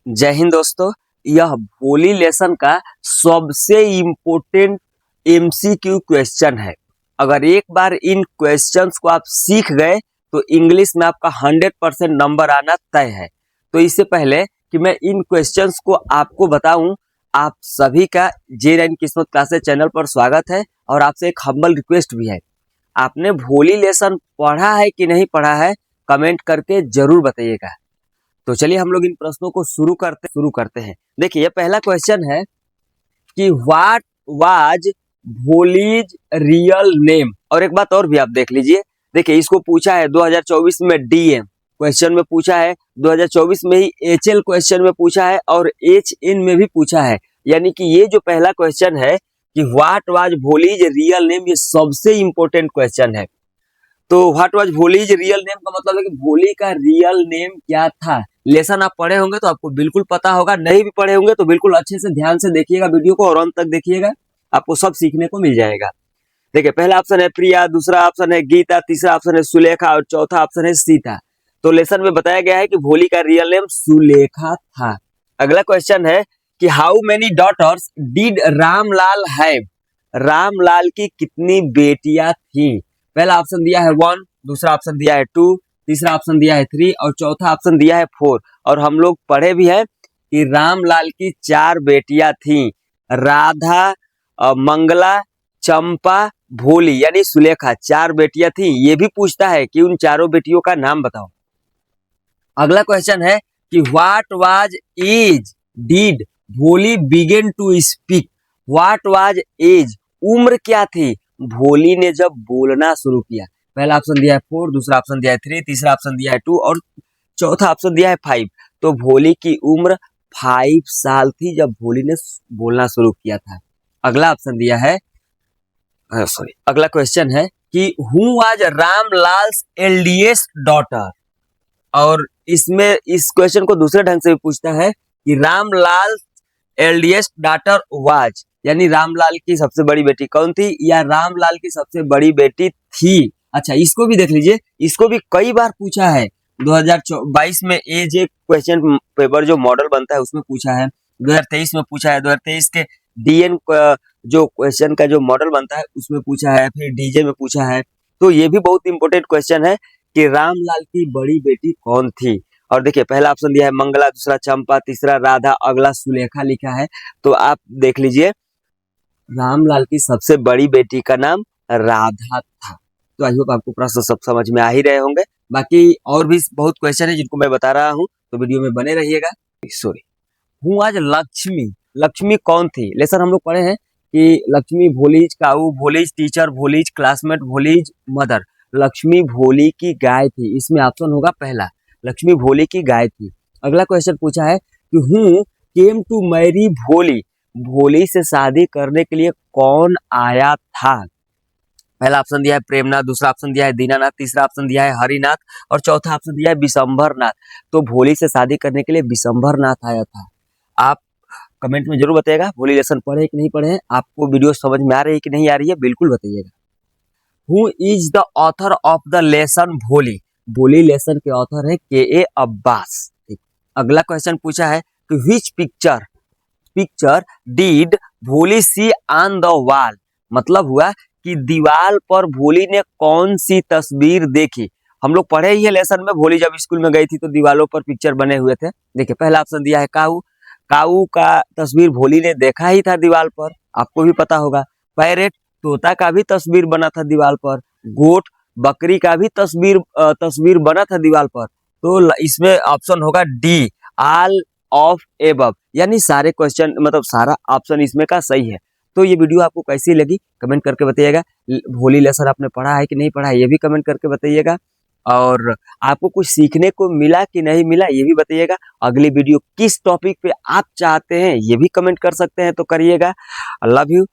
जय हिंद दोस्तों। यह भोली लेसन का सबसे इम्पोर्टेंट एमसीक्यू क्वेश्चन है। अगर एक बार इन क्वेश्चंस को आप सीख गए तो इंग्लिश में आपका 100% नंबर आना तय है। तो इससे पहले कि मैं इन क्वेश्चंस को आपको बताऊं, आप सभी का जे9 किस्मत क्लासेस चैनल पर स्वागत है और आपसे एक हम्बल रिक्वेस्ट भी है। आपने भोली लेसन पढ़ा है कि नहीं पढ़ा है, कमेंट करके जरूर बताइएगा। तो चलिए हम लोग इन प्रश्नों को शुरू करते हैं। देखिए ये पहला क्वेश्चन है कि what was Bholi's real name. और एक बात और भी आप देख लीजिए। देखिए इसको पूछा है 2024 में डीएम क्वेश्चन में पूछा है, 2024 में ही एचएल क्वेश्चन में पूछा है और एचएन में भी पूछा है। यानी कि ये जो पहला क्वेश्चन है कि what was Bholi's real name, ये सबसे इंपॉर्टेंट क्वेश्चन है। तो what was Bholi's real name का मतलब है कि भोली का रियल नेम क्या था। लेसन आप पढ़े होंगे तो आपको बिल्कुल पता होगा, नहीं भी पढ़े होंगे तो बिल्कुल अच्छे से ध्यान से देखिएगा वीडियो को और अंत तक देखिएगा, आपको सब सीखने को मिल जाएगा। देखिए पहला ऑप्शन है प्रिया, दूसरा ऑप्शन है गीता, तीसरा ऑप्शन है सुलेखा और चौथा ऑप्शन है सीता। तो लेसन में बताया गया है कि भोली का रियल नेम सुलेखा था। अगला क्वेश्चन है कि how many daughters did Ramlal have. Ramlal की कितनी बेटियां थी। पहला ऑप्शन दिया है 1, दूसरा ऑप्शन दिया है 2, तीसरा ऑप्शन दिया है 3 और चौथा ऑप्शन दिया है 4। और हम लोग पढ़े भी है कि रामलाल की 4 बेटियां थी, राधा, मंगला, चंपा, भोली यानी सुलेखा। 4 बेटियां थी। ये भी पूछता है कि उन चारों बेटियों का नाम बताओ। अगला क्वेश्चन है कि what was age did Bholi begin to speak. What was age, उम्र क्या थी भोली ने जब बोलना शुरू किया। पहला ऑप्शन दिया है 4, दूसरा ऑप्शन दिया है 3, तीसरा ऑप्शन दिया है 2 और चौथा ऑप्शन दिया है 5। तो भोली की उम्र 5 साल थी जब भोली ने बोलना शुरू किया था। अगला ऑप्शन दिया है अगला क्वेश्चन है कि who was Ramlal's eldest daughter. और इसमें इस क्वेश्चन को दूसरे ढंग से भी पूछता है कि रामलाल एल्डेस्ट डॉटर वाज, यानी रामलाल की सबसे बड़ी बेटी कौन थी या रामलाल की सबसे बड़ी बेटी थी। अच्छा इसको भी देख लीजिए, इसको भी कई बार पूछा है। 2022 में ये जो क्वेश्चन पेपर जो मॉडल बनता है उसमें पूछा है, 2023 में पूछा है, 2023 के डीएन जो क्वेश्चन का जो मॉडल बनता है उसमें पूछा है, फिर डीजे में पूछा है। तो ये भी बहुत इंपॉर्टेंट क्वेश्चन है कि रामलाल की बड़ी बेटी कौन थी। और देखिए पहला ऑप्शन दिया है मंगला, दूसरा चंपा, तीसरा राधा, अगला सुलेखा लिखा है। तो आप देख लीजिए रामलाल की सबसे बड़ी बेटी का नाम राधा था। तो आई होप आपको प्रश्न सब समझ में आ ही रहे होंगे। बाकी और भी बहुत क्वेश्चन है जिनको मैं बता रहा हूँ, तो वीडियो में बने रहिएगा। सॉरी, हूँ आज लक्ष्मी। लक्ष्मी कौन थी। लेसन हम लोग पढ़े हैं कि Lakshmi Bholi's cow, Bholi's teacher, Bholi's classmate, Bholi's mother. Lakshmi Bholi की गाय थी। इसमें ऑप्शन होगा पहला, लक्ष्मी भोली की गाय थी। अगला क्वेश्चन पूछा है कि हूँ केम टू मैरी भोली। भोली से शादी करने के लिए कौन आया था। पहला ऑप्शन दिया है प्रेमनाथ, दूसरा ऑप्शन दिया है दीनानाथ, तीसरा ऑप्शन दिया है हरिनाथ और चौथा ऑप्शन दिया है विशंभरनाथ। तो भोली से शादी करने के लिए विशंभरनाथ आया था। आप कमेंट में जरूर बताइएगा भोली लेसन पढ़े कि नहीं पढ़े हैं, आपको वीडियो समझ में आ रही है कि नहीं आ रही है, बिल्कुल बताइएगा। Who is the author of the lesson भोली। भोली लेसन के ऑथर है के अब्बास। अगला क्वेश्चन पूछा है कि विच पिक्चर डिड भोली सी ऑन द वॉल। मतलब हुआ कि दीवार पर भोली ने कौन सी तस्वीर देखी। हम लोग पढ़े ही है लेसन में, भोली जब स्कूल में गई थी तो दीवारों पर पिक्चर बने हुए थे। देखिए पहला ऑप्शन दिया है काऊ। काऊ का तस्वीर भोली ने देखा ही था दीवार पर, आपको भी पता होगा। पैरेट, तोता का भी तस्वीर बना था दीवार पर। गोट, बकरी का भी तस्वीर बना था दीवार पर। तो इसमें ऑप्शन होगा डी, ऑल ऑफ एबव, यानी सारे क्वेश्चन मतलब सारा ऑप्शन इसमें का सही है। तो ये वीडियो आपको कैसी लगी कमेंट करके बताइएगा। भोली लेसन आपने पढ़ा है कि नहीं पढ़ा है ये भी कमेंट करके बताइएगा। और आपको कुछ सीखने को मिला कि नहीं मिला ये भी बताइएगा। अगली वीडियो किस टॉपिक पे आप चाहते हैं ये भी कमेंट कर सकते हैं, तो करिएगा। Love you.